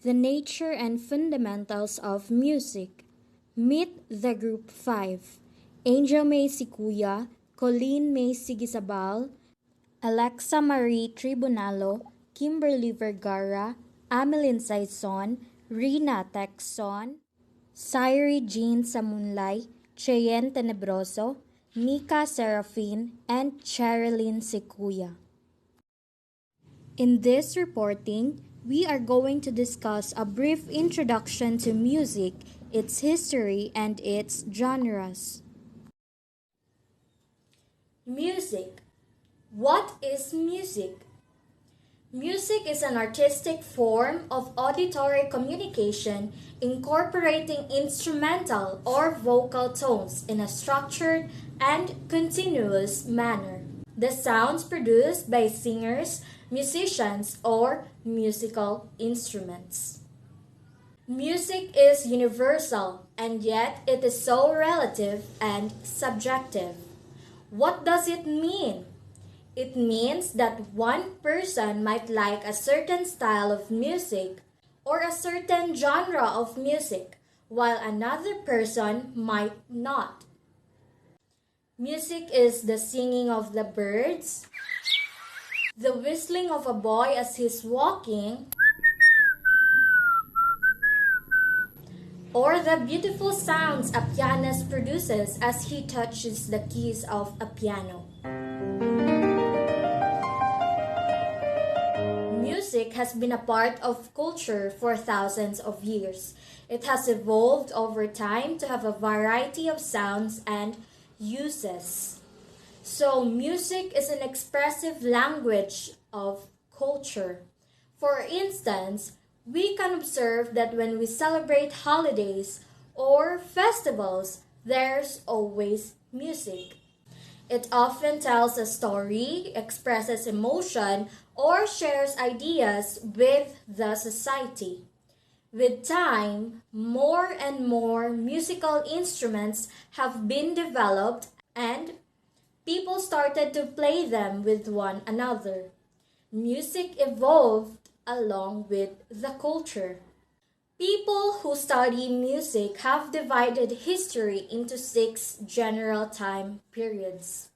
The nature and fundamentals of music. Meet the Group 5. Angel May Sikuya, Colleen May Sigisabal, Alexa Marie Tribunalo, Kimberly Vergara, Amelin Saison, Rina Texon, Sairi Jean Samunlay, Cheyenne Tenebroso, Nika Serafin, and Cherilyn Sikuya. In this reporting, we are going to discuss a brief introduction to music, its history, and its genres. Music. What is music? Music is an artistic form of auditory communication incorporating instrumental or vocal tones in a structured and continuous manner. The sounds produced by singers, musicians, or musical instruments. Music is universal, and yet it is so relative and subjective. What does it mean? It means that one person might like a certain style of music or a certain genre of music, while another person might not. Music is the singing of the birds, the whistling of a boy as he's walking, or the beautiful sounds a pianist produces as he touches the keys of a piano. Music has been a part of culture for thousands of years. It has evolved over time to have a variety of sounds and uses. So, music is an expressive language of culture. For instance, we can observe that when we celebrate holidays or festivals, there's always music. It often tells a story, expresses emotion, or shares ideas with the society. With time, more and more musical instruments have been developed and people started to play them with one another. Music evolved along with the culture. People who study music have divided history into 6 general time periods.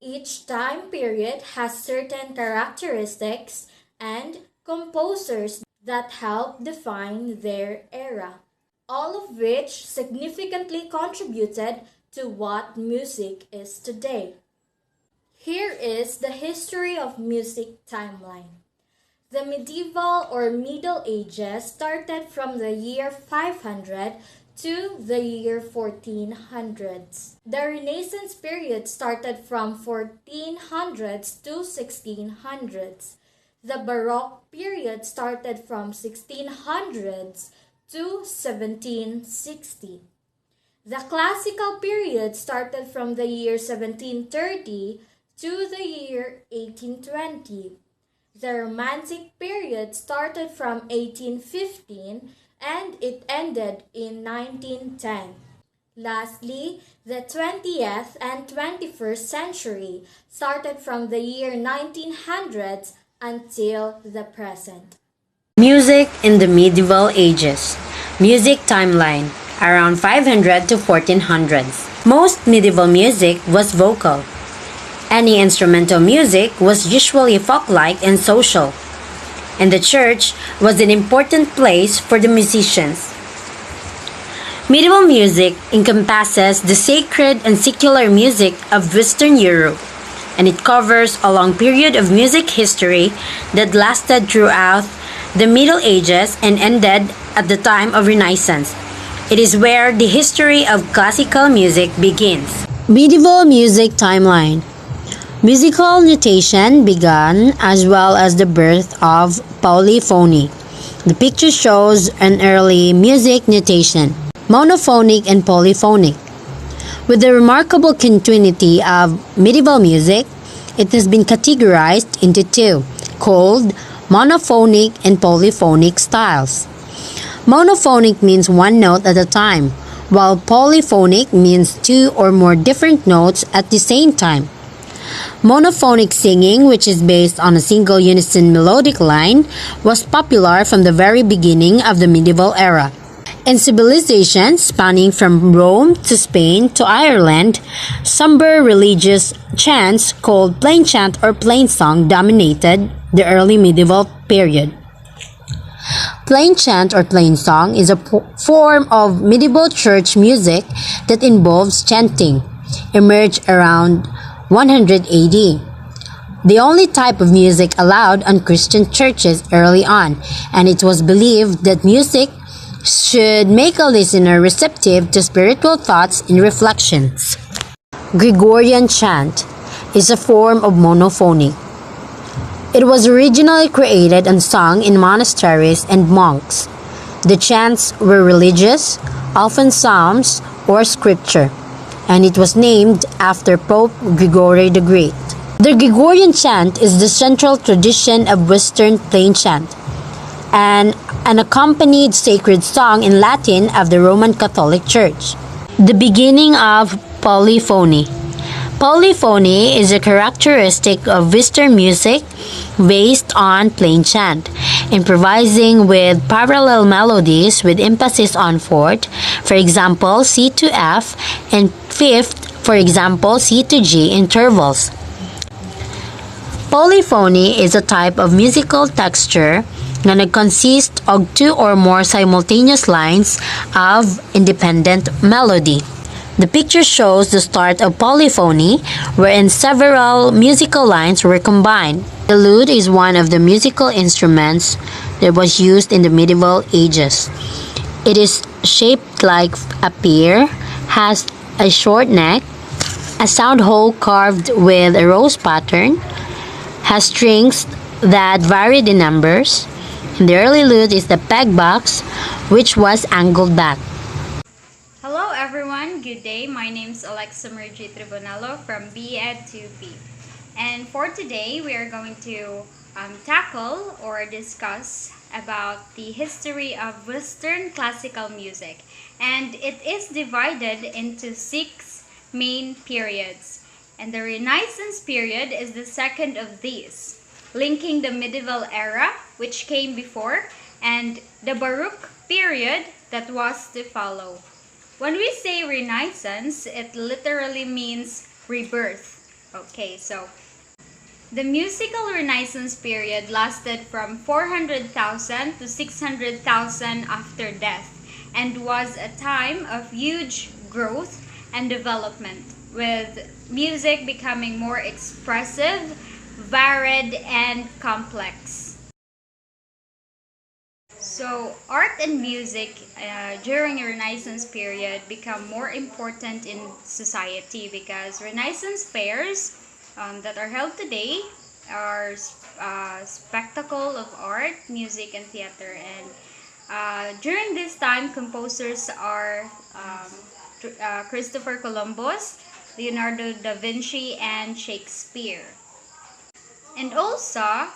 Each time period has certain characteristics and composers that help define their era, all of which significantly contributed to what music is today. Here is the history of music timeline. The medieval or Middle Ages started from the year 500 to the year 1400s. The Renaissance period started from 1400s to 1600s. The Baroque period started from 1600s to 1760. The Classical period started from the year 1730 to the year 1820. The Romantic period started from 1815 and it ended in 1910. Lastly, the 20th and 21st century started from the year 1900s until the present. Music in the Medieval Ages. Music timeline around 500 to 1400s. Most medieval music was vocal. Any instrumental music was usually folk-like and social, and the church was an important place for the musicians. Medieval music encompasses the sacred and secular music of Western Europe, and it covers a long period of music history that lasted throughout the Middle Ages and ended at the time of Renaissance. It is where the history of classical music begins. Medieval music timeline. Musical notation began as well as the birth of polyphony. The picture shows an early music notation, monophonic and polyphonic. With the remarkable continuity of medieval music, it has been categorized into 2, called monophonic and polyphonic styles. Monophonic means one note at a time, while polyphonic means 2 or more different notes at the same time. Monophonic singing, which is based on a single unison melodic line, was popular from the very beginning of the medieval era. In civilizations spanning from Rome to Spain to Ireland, somber religious chants called plain chant or plain song dominated the early medieval period. Plain chant or plain song is a form of medieval church music that involves chanting, emerged around 100 AD. The only type of music allowed on Christian churches early on, and it was believed that music should make a listener receptive to spiritual thoughts and reflections. Gregorian chant is a form of monophony. It was originally created and sung in monasteries and monks. The chants were religious, often psalms or scripture, and it was named after Pope Gregory the Great. The Gregorian chant is the central tradition of Western plain chant, and an accompanied sacred song in Latin of the Roman Catholic Church. The beginning of polyphony. Polyphony is a characteristic of Western music based on plain chant, improvising with parallel melodies with emphasis on fourth, for example C to F, and fifth, for example C to G intervals. Polyphony is a type of musical texture that consists of two or more simultaneous lines of independent melody. The picture shows the start of polyphony, wherein several musical lines were combined. The lute is one of the musical instruments that was used in the medieval ages. It is shaped like a pear, has a short neck, a sound hole carved with a rose pattern, has strings that varied in numbers. In the early lute is the peg box, which was angled back. Hello everyone, good day. My name is Alexa Mergy Tribunalo from BEED2. And for today, we are going to tackle or discuss about the history of Western classical music. And it is divided into 6 main periods. And the Renaissance period is the second of these, linking the medieval era, which came before, and the Baroque period that was to follow. When we say Renaissance, it literally means rebirth. Okay, so the musical Renaissance period lasted from 400,000 to 600,000 after death and was a time of huge growth and development, with music becoming more expressive, varied, and complex. So art and music during the Renaissance period become more important in society because Renaissance fairs that are held today are spectacle of art, music, and theater. And during this time, composers are Christopher Columbus, Leonardo da Vinci, and Shakespeare. And also,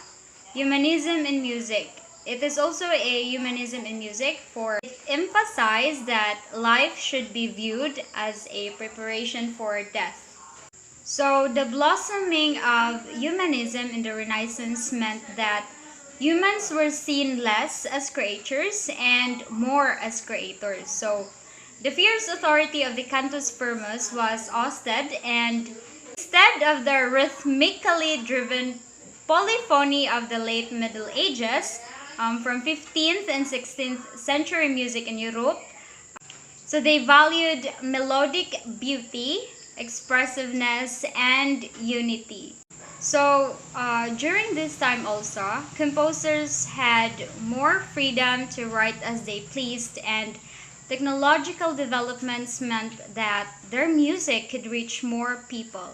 humanism in music. It is also a humanism in music, for it emphasized that life should be viewed as a preparation for death. So the blossoming of humanism in the Renaissance meant that humans were seen less as creatures and more as creators. So the fierce authority of the cantus firmus was ousted, and instead of the rhythmically driven polyphony of the late Middle Ages, from 15th and 16th century music in Europe, so they valued melodic beauty, expressiveness, and unity. So during this time also, composers had more freedom to write as they pleased, and technological developments meant that their music could reach more people.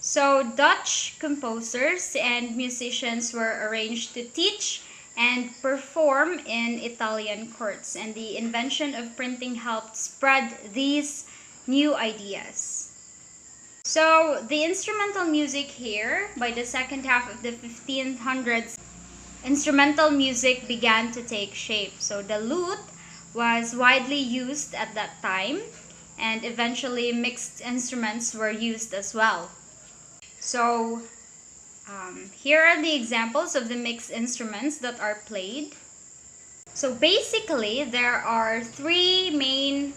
So Dutch composers and musicians were arranged to teach and perform in Italian courts, and the invention of printing helped spread these new ideas. So the instrumental music here, by the second half of the 1500s, instrumental music began to take shape. So the lute was widely used at that time, and eventually mixed instruments were used as well. So here are the examples of the mixed instruments that are played. So basically, there are three main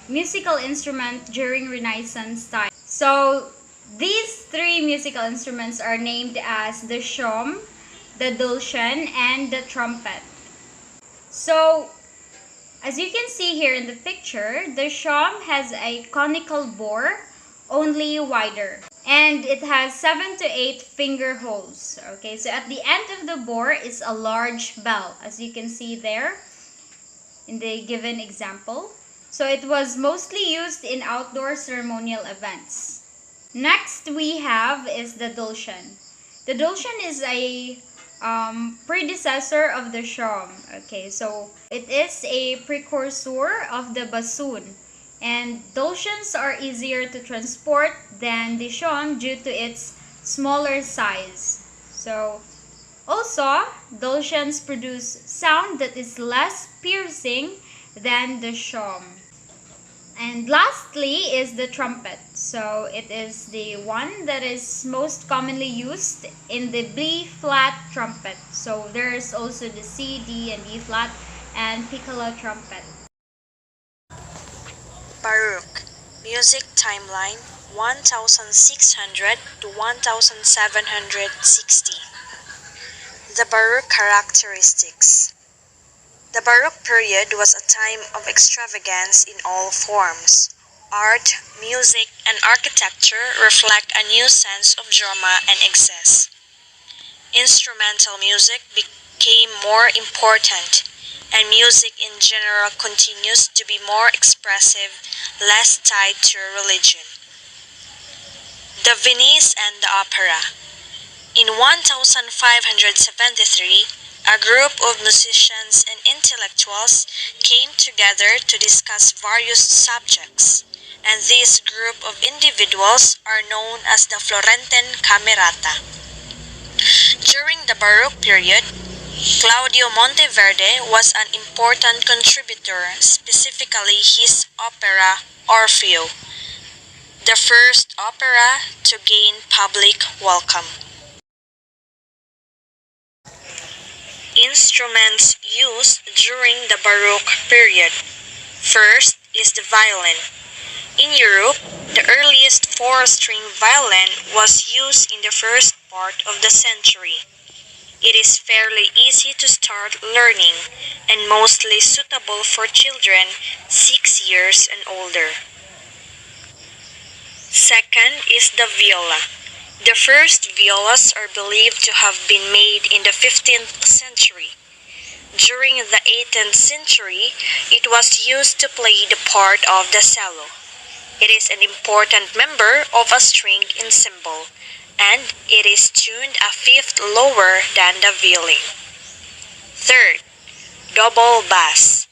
musical instruments during Renaissance time. So these three musical instruments are named as the shawm, the dulcian, and the trumpet. So as you can see here in the picture, the shawm has a conical bore, only wider. And it has 7 to 8 finger holes. Okay, so at the end of the bore is a large bell, as you can see there in the given example. So it was mostly used in outdoor ceremonial events. Next we have is the dulcian. The dulcian is a predecessor of the shawm. Okay, so it is a precursor of the bassoon. And dulcians are easier to transport than the shawm due to its smaller size. So also, dulcians produce sound that is less piercing than the shawm. And lastly is the trumpet. So it is the one that is most commonly used in the B flat trumpet. So there is also the C, D, and E flat and piccolo trumpet. Baroque Music Timeline 1600 to 1760. The Baroque characteristics. The Baroque period was a time of extravagance in all forms. Art, music, and architecture reflect a new sense of drama and excess. Instrumental music became more important, and music in general continues to be more expressive, less tied to religion. The Venice and the Opera. In 1573, a group of musicians and intellectuals came together to discuss various subjects, and this group of individuals are known as the Florentine Camerata. During the Baroque period, Claudio Monteverde was an important contributor, specifically his opera Orfeo, the first opera to gain public welcome. Instruments used during the Baroque period. First is the violin. In Europe, the earliest four-string violin was used in the first part of the century. It is fairly easy to start learning and mostly suitable for children 6 years and older. Second is the viola. The first violas are believed to have been made in the 15th century. During the 18th century, it was used to play the part of the cello. It is an important member of a string ensemble, and it is tuned a fifth lower than the violin. Third, double bass.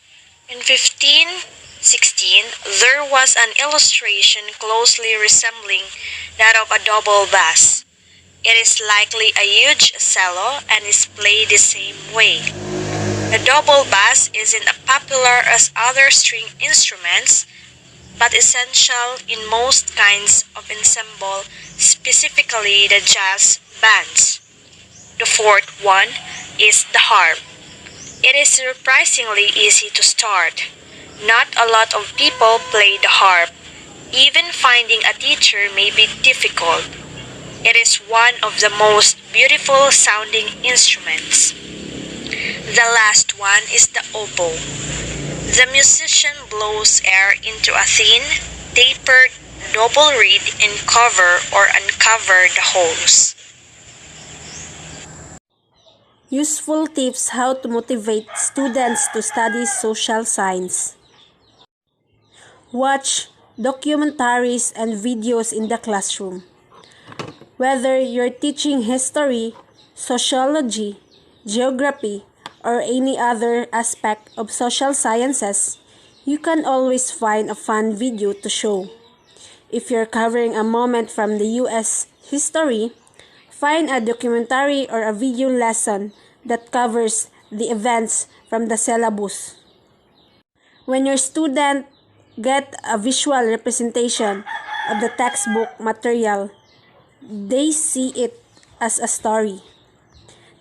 In 1516, there was an illustration closely resembling that of a double bass. It is likely a huge cello and is played the same way. The double bass isn't as popular as other string instruments, but essential in most kinds of ensemble, specifically the jazz bands. The fourth one is the harp. It is surprisingly easy to start. Not a lot of people play the harp. Even finding a teacher may be difficult. It is one of the most beautiful sounding instruments. The last one is the oboe. The musician blows air into a thin, tapered double reed and cover or uncover the holes. Useful tips how to motivate students to study social science. Watch documentaries and videos in the classroom. Whether you're teaching history, sociology, geography, or any other aspect of social sciences, you can always find a fun video to show. If you're covering a moment from the U.S. history, find a documentary or a video lesson that covers the events from the syllabus. When your student get a visual representation of the textbook material, they see it as a story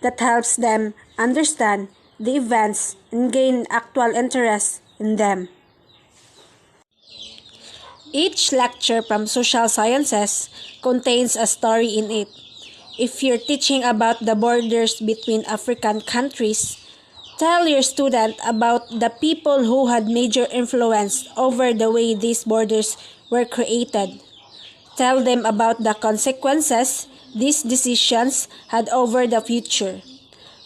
that helps them understand the events and gain actual interest in them. Each lecture from social sciences contains a story in it. If you're teaching about the borders between African countries, tell your student about the people who had major influence over the way these borders were created. Tell them about the consequences these decisions had over the future.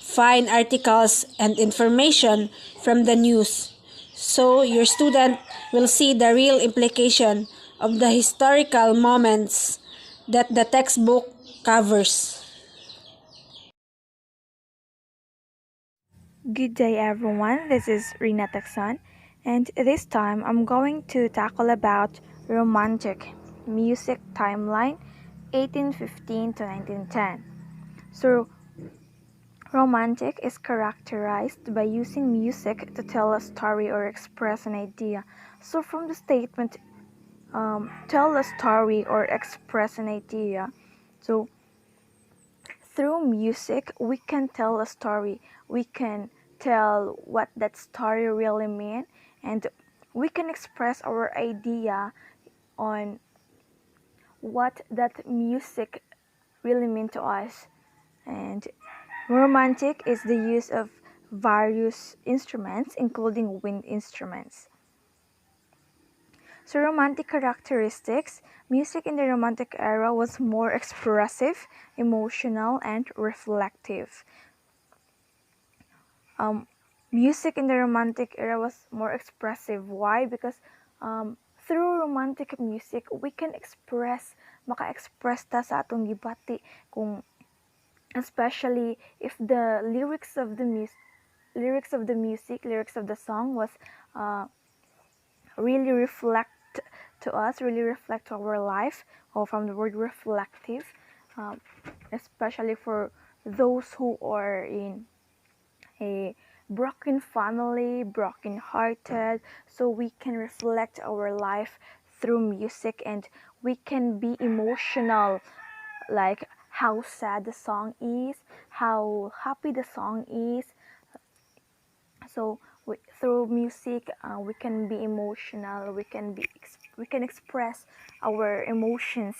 Find articles and information from the news so your student will see the real implication of the historical moments that the textbook covers. Good day everyone, this is Rina Texan, and this time I'm going to tackle about romantic music timeline 1815 to 1910. So romantic is characterized by using music to tell a story or express an idea. So from the statement tell a story or express an idea, so through music we can tell a story, we can tell what that story really means, and we can express our idea on what that music really mean to us. And romantic is the use of various instruments including wind instruments. So romantic characteristics, music in the romantic era was more expressive, emotional, and reflective. Music in the romantic era was more expressive. Why? Because through romantic music, we can maka-express ta sa atong gibati, kung especially if the lyrics of the lyrics of the song was really reflect to us, really reflect to our life, or from the word reflective, especially for those who are in a broken family, broken hearted, so we can reflect our life through music and we can be emotional, like how sad the song is, how happy the song is. So through music, we can be emotional, we can express our emotions.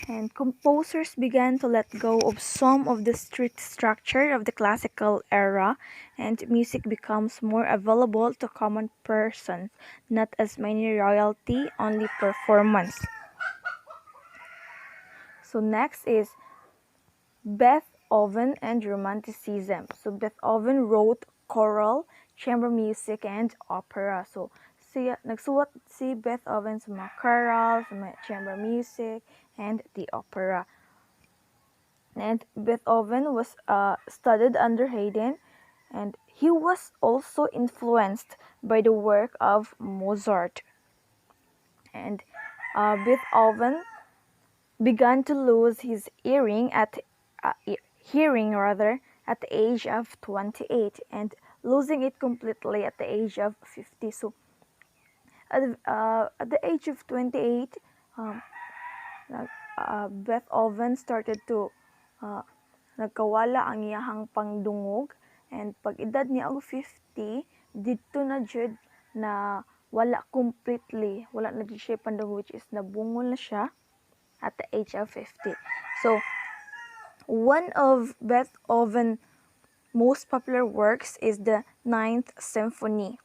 And composers began to let go of some of the strict structure of the classical era, and music becomes more available to common persons, not as many royalty, only performance. So next is Beethoven and Romanticism. So Beethoven wrote choral, chamber music, and opera. So nagsulat si Beethoven sa mga choral, sa mga chamber music, and the opera. And Beethoven was studied under Haydn, and he was also influenced by the work of Mozart. And Beethoven began to lose his hearing at the age of 28, and losing it completely at the age of 50. So at the age of 28, Beethoven started to nagkawala ang iyahang pangdungog, and pag edad niya og 50 didto na jud na wala completely, wala na jud siya pandungog, which is nabungol na siya at the age of 50. So one of Beethoven's most popular works is the Ninth Symphony.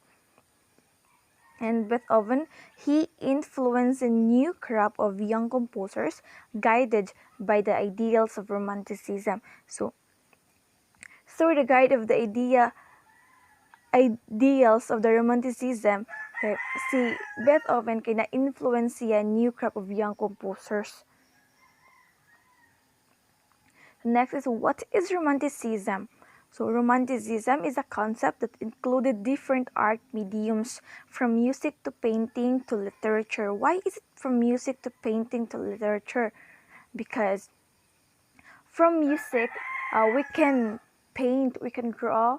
And Beethoven, he influenced a new crop of young composers guided by the ideals of Romanticism. So, through the guide of the ideals of the Romanticism, si Beethoven kay na-influence siya new crop of young composers. Next is, what is Romanticism? So Romanticism is a concept that included different art mediums, from music to painting to literature. Why is it from music to painting to literature? Because from music, we can paint, we can draw,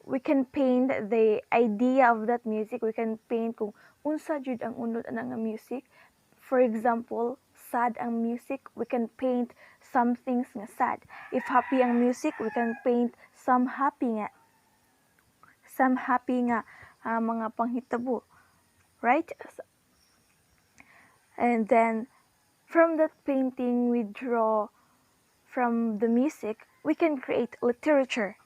we can paint the idea of that music. We can paint kung unsa jud ang unod ana nga music. For example, sad ang music, we can paint some things nga sad. If happy ang music, we can paint some happy nga mga panghitabo, right? And then from that painting we draw from the music, we can create literature.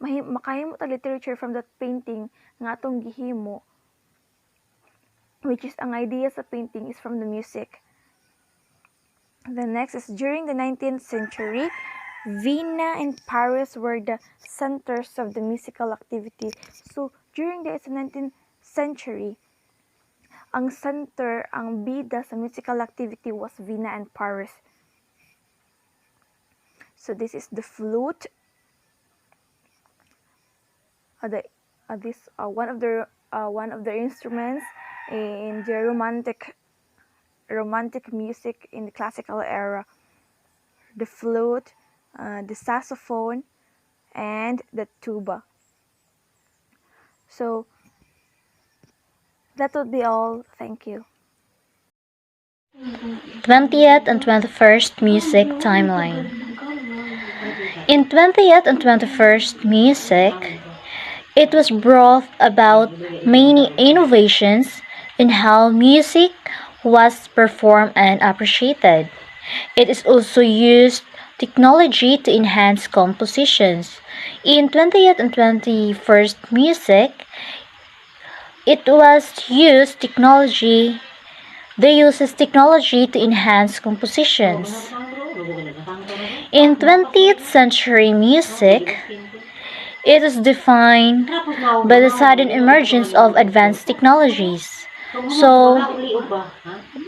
Makahimo ta literature from that painting nga atong gihimo, which is ang idea sa painting is from the music. The next is during the 19th century, Vienna and Paris were the centers of the musical activity. So during the 19th century, ang center, ang bida sa musical activity was Vienna and Paris. So this is the flute. One of the instruments in the romantic music in the classical era. The flute, the saxophone, and the tuba. So that would be all. Thank you. 20th and 21st music timeline. In 20th and 21st music, it was brought about many innovations in how music was performed and appreciated. It is also used technology to enhance compositions. In 20th and 21st music, it was used technology. They uses technology to enhance compositions. In 20th century music, it is defined by the sudden emergence of advanced technologies. So,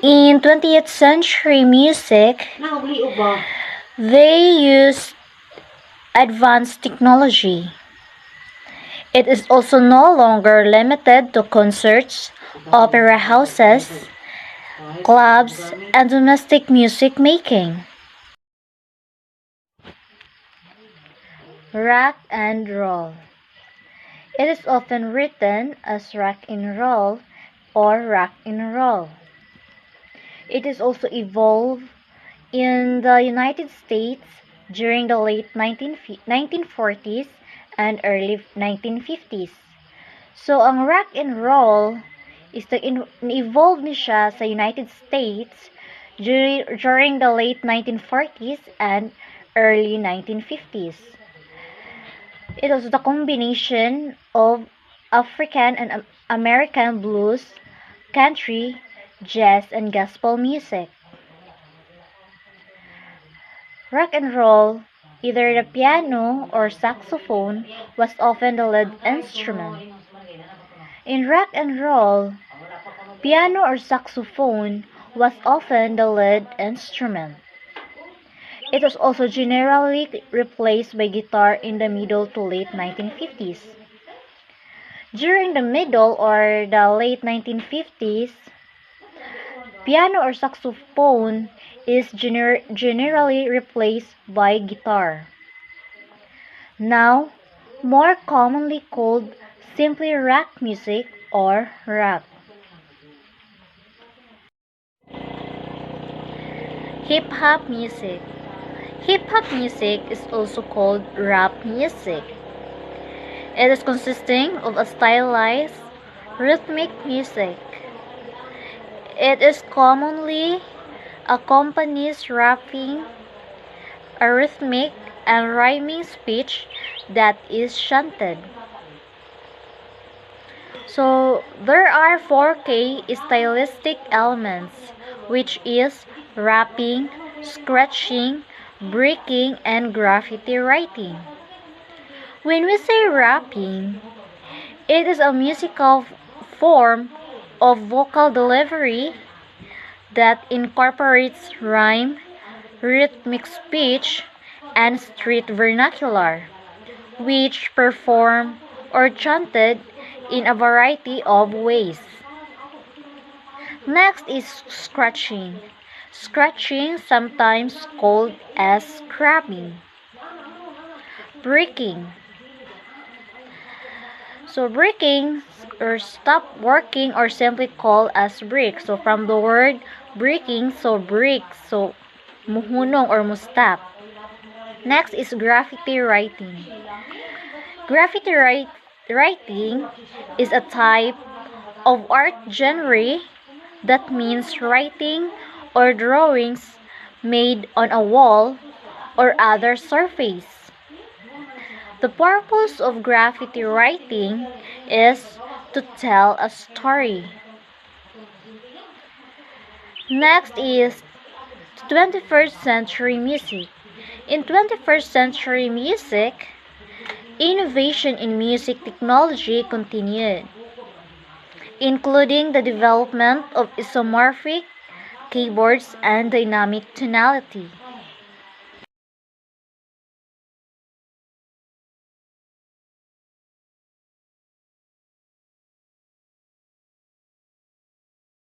in 20th century music, they use advanced technology. It is also no longer limited to concerts, opera houses, clubs, and domestic music making. Rock and roll. It is often written as rock and roll or rock and roll. It is also evolved in the United States during the late 1940s and early 1950s. So, ang rock and roll is evolve ni siya sa United States during the late 1940s and early 1950s. It was the combination of African and American blues, country, jazz, and gospel music. Rock and roll, either the piano or saxophone, was often the lead instrument. In rock and roll, piano or saxophone was often the lead instrument. It was also generally replaced by guitar in the middle to late 1950s. During the middle or the late 1950s, piano or saxophone is generally replaced by guitar. Now, more commonly called simply rock music or rock. Hip-hop music. Hip-hop music is also called rap music. It is consisting of a stylized, rhythmic music. It is commonly accompanies rapping, a rhythmic and rhyming speech that is chanted. So, there are 4 key stylistic elements, which is rapping, scratching, breaking, and graffiti writing. When we say rapping, it is a musical form of vocal delivery that incorporates rhyme, rhythmic speech, and street vernacular, which performed or chanted in a variety of ways. Next is scratching. Scratching, sometimes called as scrapping. Breaking. So breaking or stop working or simply called as break. So from the word breaking, so break, so muhunong or mustap. Next is graffiti writing. Graffiti writing is a type of art genre that means writing or drawings made on a wall or other surface. The purpose of graffiti writing is to tell a story. Next is 21st century music. In 21st century music, innovation in music technology continued, including the development of isomorphic keyboards and dynamic tonality.